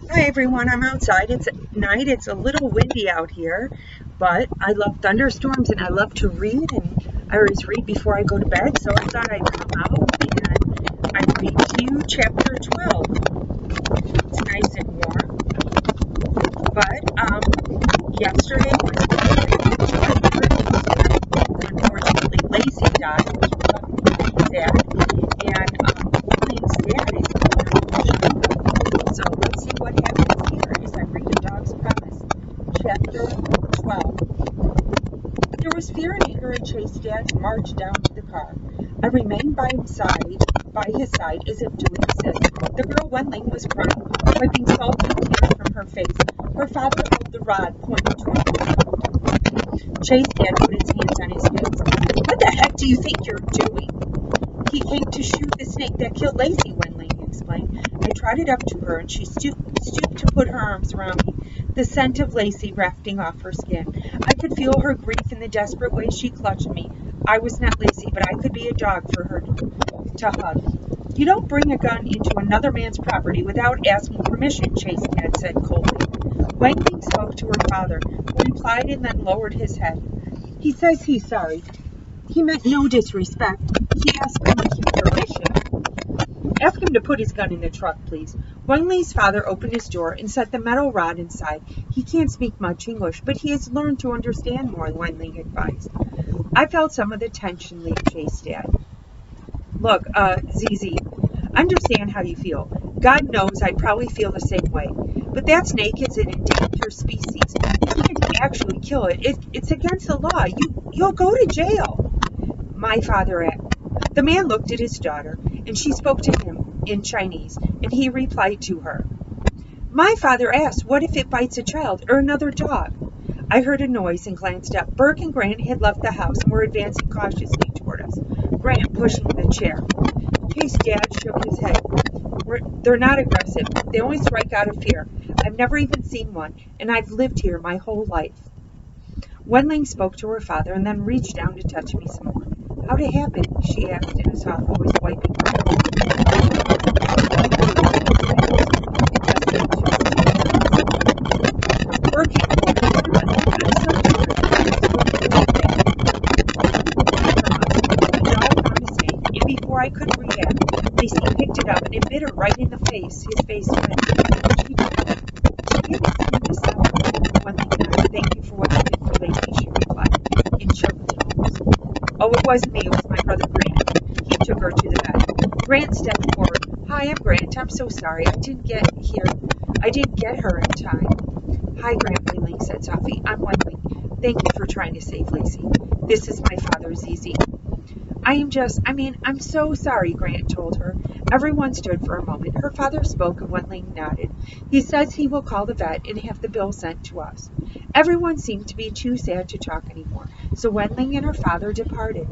Hi everyone, I'm outside. It's night. It's a little windy out here, but I love thunderstorms and I love to read, and I always read before I go to bed, so I thought I'd come out and I'd read to you chapter 12. It's nice and warm, but yesterday was unfortunately Lacey died, which was sad, and William's dad is so let's see what happens here as I read A Dog's Promise, chapter 12. There was fear and anger in Chase's dad's march down to the car. I remained by his side as if to assist. The girl Wenling was crying, wiping salt and tears from her face. Her father held the rod pointed toward him. Chase's dad put his hands on his face. What the heck do you think you're doing? He came to shoot the snake that killed Lacey, Wenling explained. I trotted up to her and she stooped to put her arms around me, the scent of Lacey wafting off her skin. I could feel her grief in the desperate way she clutched me. I was not Lacey, but I could be a dog for her to hug. You don't bring a gun into another man's property without asking permission, Chase's dad said coldly. Wenling spoke to her father, who replied and then lowered his head. He says he's sorry. He meant no disrespect. He asked permission. Ask him to put his gun in the truck, please. Wenling's father opened his door and set the metal rod inside. He can't speak much English, but he has learned to understand more, Wenling advised. I felt some of the tension leave Chase's dad. Look, ZZ, understand how you feel. God knows I'd probably feel the same way. But that snake is an endangered species. You can't actually kill it. It's against the law. You'll go to jail. My father The man looked at his daughter, and she spoke to him in Chinese, and he replied to her. My father asked, what if it bites a child or another dog? I heard a noise and glanced up. Burke and Grant had left the house and were advancing cautiously toward us, Grant pushing the chair. Chase's dad shook his head. They're not aggressive. They only strike out of fear. I've never even seen one, and I've lived here my whole life. Wenling spoke to her father and then reached down to touch me some more. How'd it happen? She asked in a soft voice, wiping her eyes. And before I could react, Lacey picked it up and it bit her right in the face. His face went. She didn't seem to suffer. One thing I thank you for what you did for Lacey, she replied in choked tones. Oh, it wasn't me. It was my brother Grant. He took her to the bed. Grant stepped forward. Hi, I'm Grant. I'm so sorry. I didn't get her in time. Hi, Grant, Wenling said softly. I'm Wenling. Thank you for trying to save Lacey. This is my father, ZZ. I'm so sorry, Grant told her. Everyone stood for a moment. Her father spoke and Wenling nodded. He says he will call the vet and have the bill sent to us. Everyone seemed to be too sad to talk anymore, so Wenling and her father departed,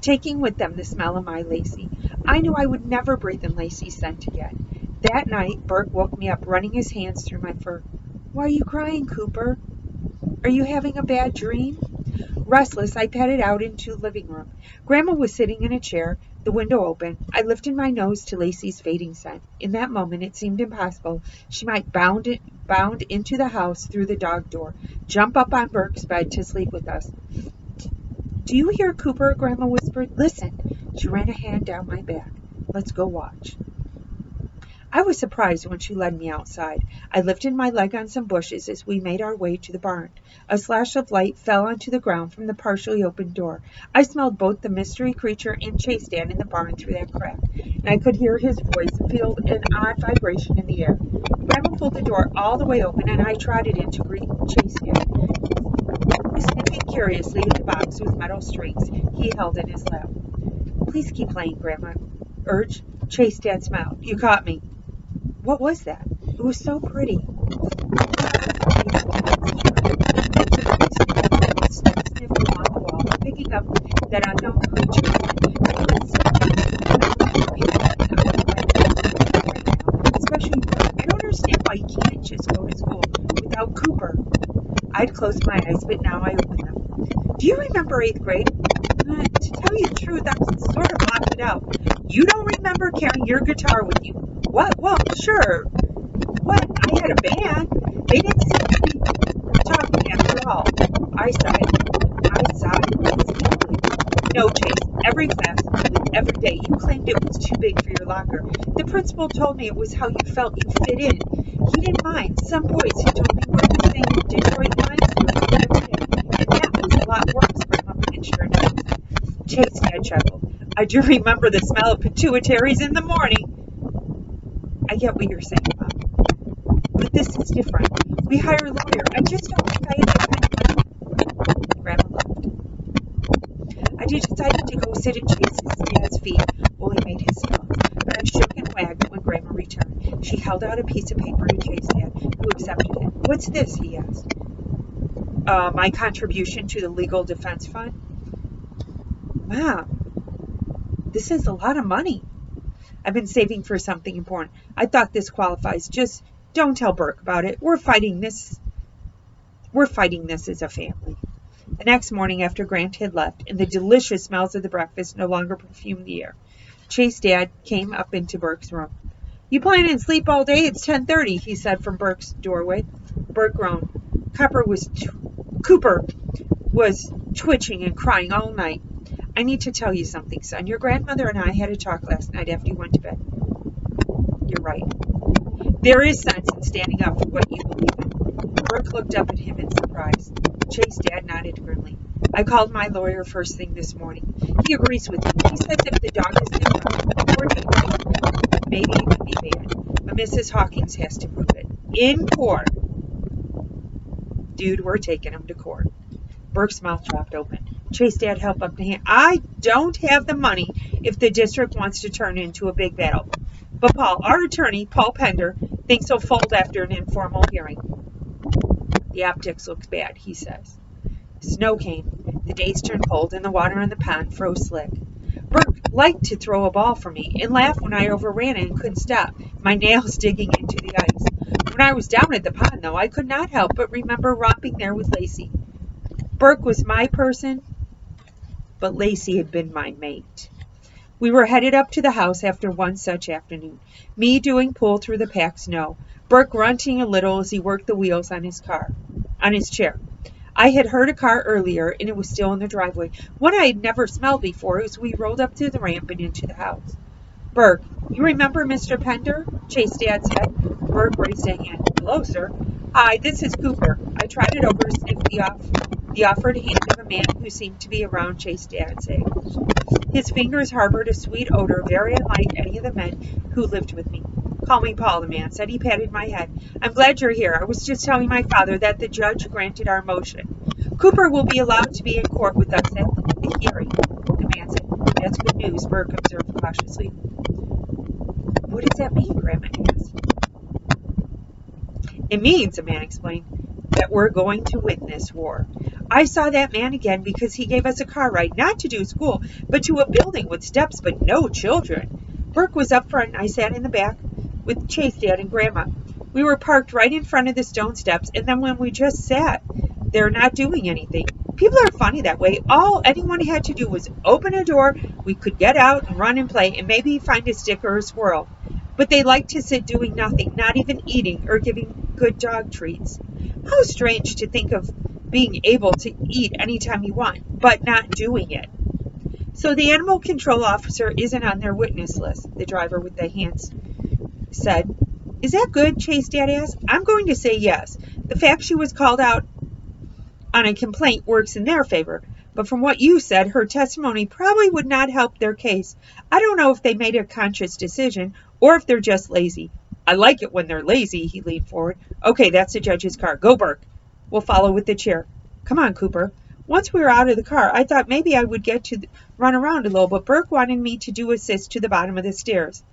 taking with them the smell of my Lacey. I knew I would never breathe in Lacey's scent again. That night, Burke woke me up, running his hands through my fur. Why are you crying, Cooper? Are you having a bad dream? Restless, I padded out into the living room. Grandma was sitting in a chair, the window open. I lifted my nose to Lacey's fading scent. In that moment, it seemed impossible she might bound into the house through the dog door, jump up on Burke's bed to sleep with us. Do you hear Cooper? Grandma whispered. Listen. She ran a hand down my back. Let's go watch. I was surprised when she led me outside. I lifted my leg on some bushes as we made our way to the barn. A slash of light fell onto the ground from the partially opened door. I smelled both the mystery creature and Chase's dad in the barn through that crack, and I could hear his voice and feel an odd vibration in the air. Grandma pulled the door all the way open, and I trotted in to greet Chase's dad, sniffing curiously at the box with metal strings he held in his lap. Please keep playing, Grandma urged. Chase's dad smiled. You caught me. What was that? It was so pretty. Sniffed along the wall, picking up that unknown creature. Especially, I don't understand why you can't just go to school without Cooper. I'd closed my eyes, but now I opened them. Do you remember 8th grade? To tell you the truth, I'm sort of blocked it out. You don't remember carrying your guitar with you? What? Well, sure. What? I had a band. They didn't seem to be talking after all. I sighed. No, Chase. Every class, every day, you claimed it was too big for your locker. The principal told me it was how you felt you fit in. He didn't mind. Some boys who told me were the same Detroit Lions were every day, and that was a lot worse for Mom pinched her nose. Chase had chuckled. I do remember the smell of pituitaries in the morning. I get what you're saying, Mom. But this is different. We hire a lawyer. I just don't think I have the time. Grandma laughed. I decided to go sit at Chase's dad's feet while he made his smells, but I shook and wagged when Grandma returned. She held out a piece of paper to Chase's dad, who accepted it. What's this? He asked. My contribution to the legal defense fund. Mom, this is a lot of money. I've been saving for something important. I thought this qualifies. Just don't tell Burke about it. We're fighting this as a family. The next morning, after Grant had left, and the delicious smells of the breakfast no longer perfumed the air, Chase's dad came up into Burke's room. You planning to sleep all day? It's 10:30, he said from Burke's doorway. Burke groaned. Cooper was twitching and crying all night. I need to tell you something, son. Your grandmother and I had a talk last night after you went to bed. You're right. There is sense in standing up for what you believe in. Burke looked up at him in surprise. Chase's dad nodded grimly. I called my lawyer first thing this morning. He agrees with me. He says if the dog is unfortunate, maybe it could be banned. But Mrs. Hawkins has to prove it. In court. Dude, we're taking him to court. Burke's mouth dropped open. Chase's dad held up the hand. I don't have the money if the district wants to turn it into a big battle. But Paul, our attorney, Paul Pender, thinks he'll fold after an informal hearing. The optics look bad, he says. Snow came. The days turned cold and the water in the pond froze slick. Burke liked to throw a ball for me and laugh when I overran it and couldn't stop, my nails digging into the ice. When I was down at the pond, though, I could not help but remember romping there with Lacey. Burke was my person, but Lacey had been my mate. We were headed up to the house after one such afternoon, me doing pull through the packed snow, Burke grunting a little as he worked the wheels on his chair. I had heard a car earlier, and it was still in the driveway, one I had never smelled before as we rolled up to the ramp and into the house. Burke, you remember Mr. Pender? Chase's dad said. Burke raised a hand. Hello, sir. Hi, this is Cooper. I trotted over to sniff the offered hand of a man who seemed to be around Chase's dad's age. His fingers harbored a sweet odor very unlike any of the men who lived with me. Call me Paul, the man said. He patted my head. I'm glad you're here. I was just telling my father that the judge granted our motion. Cooper will be allowed to be in court with us at the hearing, the man said. That's good news, Burke observed cautiously. What does that mean, Grandma asked. It means, the man explained, that we're going to win this war. I saw that man again because he gave us a car ride, not to do school, but to a building with steps, but no children. Burke was up front, and I sat in the back with Chase's dad and Grandma. We were parked right in front of the stone steps, and then when we just sat there not doing anything. People are funny that way. All anyone had to do was open a door, we could get out and run and play, and maybe find a stick or a squirrel. But they like to sit doing nothing, not even eating or giving good dog treats. How strange to think of being able to eat anytime you want, but not doing it. So the animal control officer isn't on their witness list, the driver with the hands said. Is that good? Chase's dad asked. I'm going to say yes. The fact she was called out on a complaint works in their favor. But from what you said, her testimony probably would not help their case. I don't know if they made a conscious decision or if they're just lazy. I like it when they're lazy, he leaned forward. Okay, that's the judge's car. Go, Burke. We'll follow with the chair. Come on, Cooper. Once we were out of the car, I thought maybe I would get to run around a little, but Burke wanted me to do assist to the bottom of the stairs.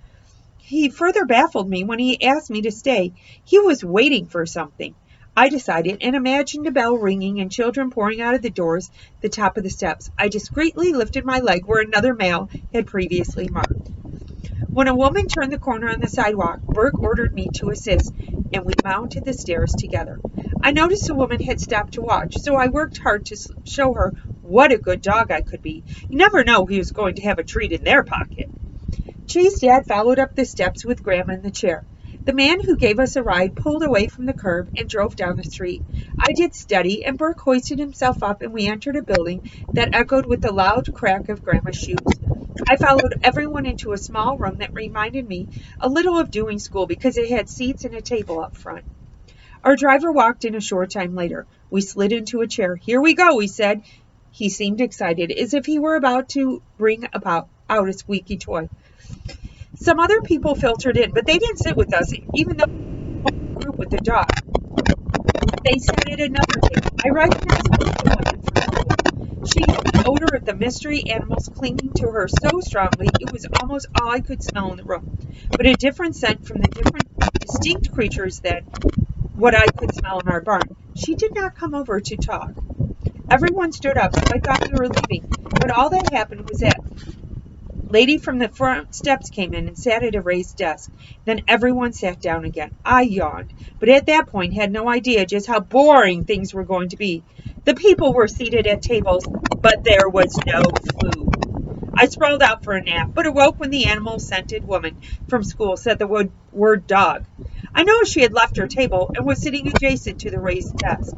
He further baffled me when he asked me to stay. He was waiting for something. I decided and imagined a bell ringing and children pouring out of the doors at the top of the steps. I discreetly lifted my leg where another male had previously marked. When a woman turned the corner on the sidewalk, Burke ordered me to assist, and we mounted the stairs together. I noticed the woman had stopped to watch, so I worked hard to show her what a good dog I could be. You never know who was going to have a treat in their pocket. Chase's dad followed up the steps with Grandma in the chair. The man who gave us a ride pulled away from the curb and drove down the street. I did steady, and Burke hoisted himself up, and we entered a building that echoed with the loud crack of Grandma's shoes. I followed everyone into a small room that reminded me a little of doing school because it had seats and a table up front. Our driver walked in a short time later. We slid into a chair. "Here we go," he said. He seemed excited, as if he were about to bring out a squeaky toy. Some other people filtered in, but they didn't sit with us, even though we were a group with the dog. They sat at another table. I recognized the woman from school. She had the odor of the mystery animals clinging to her so strongly it was almost all I could smell in the room, but a different scent from the different distinct creatures than what I could smell in our barn. She did not come over to talk. Everyone stood up, so I thought we were leaving, but all that happened was that lady from the front steps came in and sat at a raised desk. Then everyone sat down again. I yawned, but at that point had no idea just how boring things were going to be. The people were seated at tables, but there was no food. I sprawled out for a nap, but awoke when the animal-scented woman from school said the word dog. I noticed she had left her table and was sitting adjacent to the raised desk.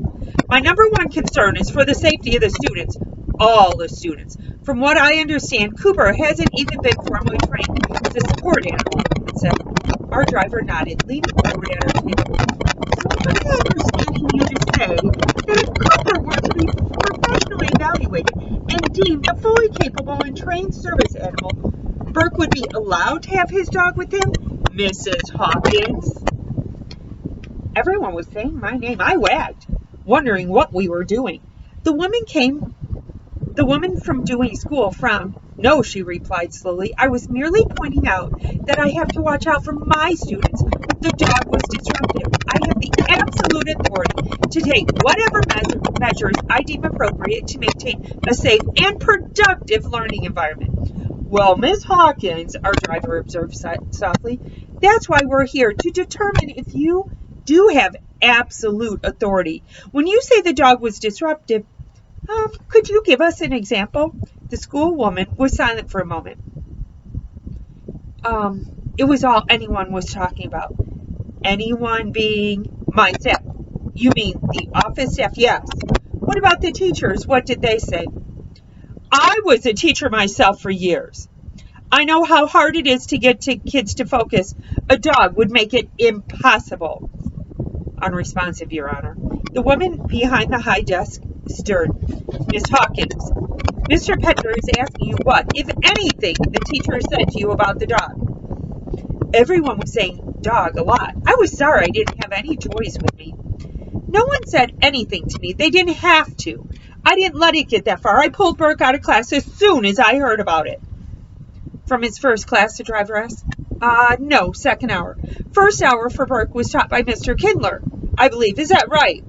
My number one concern is for the safety of the students. All the students. From what I understand, Cooper hasn't even been formally trained as a support animal, it said. Our driver nodded, leaning forward at our table. So am I understanding you to say that if Cooper were to be professionally evaluated and deemed a fully capable and trained service animal, Burke would be allowed to have his dog with him? Mrs. Hawkins. Everyone was saying my name. I wagged, wondering what we were doing. The woman from doing school frowned. "No," she replied slowly. "I was merely pointing out that I have to watch out for my students. The dog was disruptive. I have the absolute authority to take whatever measures I deem appropriate to maintain a safe and productive learning environment." "Well, Miss Hawkins," our driver observed softly, "that's why we're here, to determine if you do have absolute authority. When you say the dog was disruptive, could you give us an example?" The schoolwoman was silent for a moment. It was all anyone was talking about. Anyone being my staff. "You mean the office staff?" "Yes." "What about the teachers? What did they say?" "I was a teacher myself for years. I know how hard it is to get kids to focus. A dog would make it impossible." "Unresponsive, Your Honor." The woman behind the high desk stirred. "Miss Hawkins, Mr. Petter is asking you what, if anything, the teacher said to you about the dog." Everyone was saying dog a lot. I was sorry I didn't have any toys with me. "No one said anything to me. They didn't have to. I didn't let it get that far. I pulled Burke out of class as soon as I heard about it." "From his first class," the driver asked. No, second hour. First hour for Burke was taught by Mr. Kindler, I believe. Is that right?"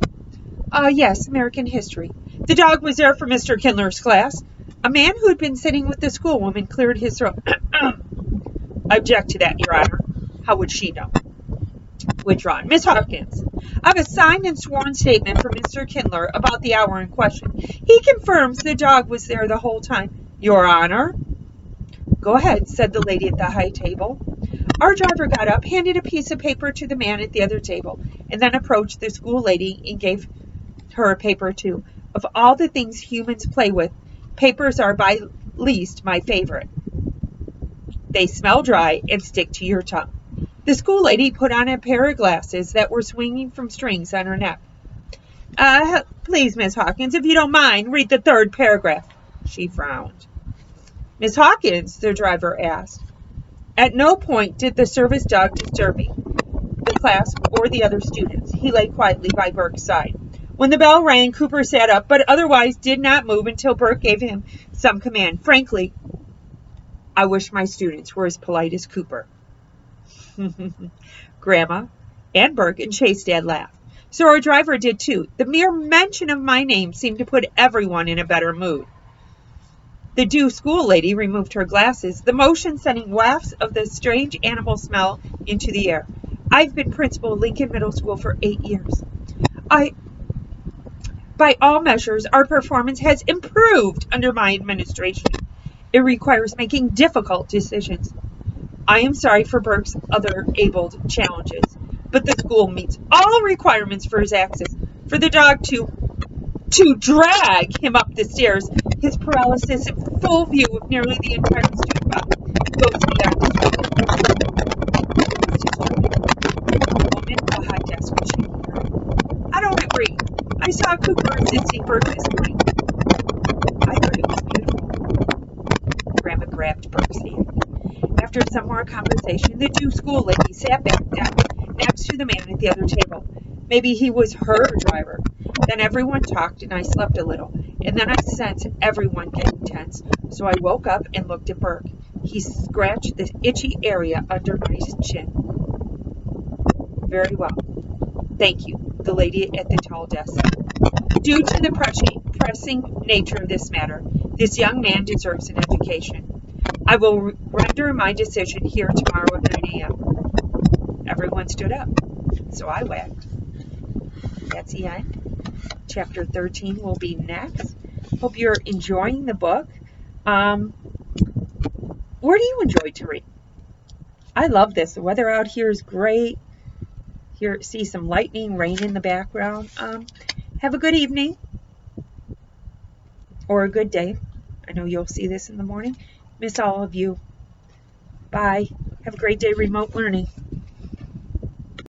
Yes, American history." "The dog was there for Mr. Kindler's class." A man who had been sitting with the schoolwoman cleared his throat. "I object to that, Your Honor." "How would she know?" Withdrawn. "Miss Hawkins, I have a signed and sworn statement from Mr. Kindler about the hour in question. He confirms the dog was there the whole time." "Your Honor." "Go ahead," said the lady at the high table. Our driver got up, handed a piece of paper to the man at the other table, and then approached the school lady and gave her a paper too. Of all the things humans play with, papers are by least my favorite. They smell dry and stick to your tongue. The school lady put on a pair of glasses that were swinging from strings on her neck. Please, Miss Hawkins, if you don't mind, read the third paragraph." She frowned. "Miss Hawkins," the driver asked, "at no point did the service dog disturb me, the class, or the other students. He lay quietly by Burke's side. When the bell rang, Cooper sat up, but otherwise did not move until Burke gave him some command. Frankly, I wish my students were as polite as Cooper." Grandma and Burke and Chase Dad laughed. So our driver did too. The mere mention of my name seemed to put everyone in a better mood. The Dew school lady removed her glasses, the motion sending wafts of the strange animal smell into the air. "I've been principal of Lincoln Middle School for 8 years. By all measures, our performance has improved under my administration. It requires making difficult decisions. I am sorry for Burke's other Abel challenges, but the school meets all requirements for his access. For the dog to drag him up the stairs, his paralysis in full view of nearly the entire student body goes beyond the woman at the high desk was shaking her head. I don't agree. I saw Cooper assisting Burke this morning. I thought it was beautiful. Grandma grabbed Burke's hand. After some more conversation, the two school ladies sat back down next to the man at the other table. Maybe he was her driver. Then everyone talked and I slept a little. And then I sensed everyone getting tense. So I woke up and looked at Burke. He scratched the itchy area under my chin. Very well. Thank you, the lady at the tall desk said. Due to the pressing nature of this matter, this young man deserves an education. I will render my decision here tomorrow at 9 a.m. Everyone stood up, so I wagged. That's the end. Chapter 13 will be next. Hope you're enjoying the book. Where do you enjoy to read? I love this. The weather out here is great. Here, see some lightning, rain in the background. Have a good evening or a good day. I know you'll see this in the morning. Miss all of you. Bye. Have a great day remote learning.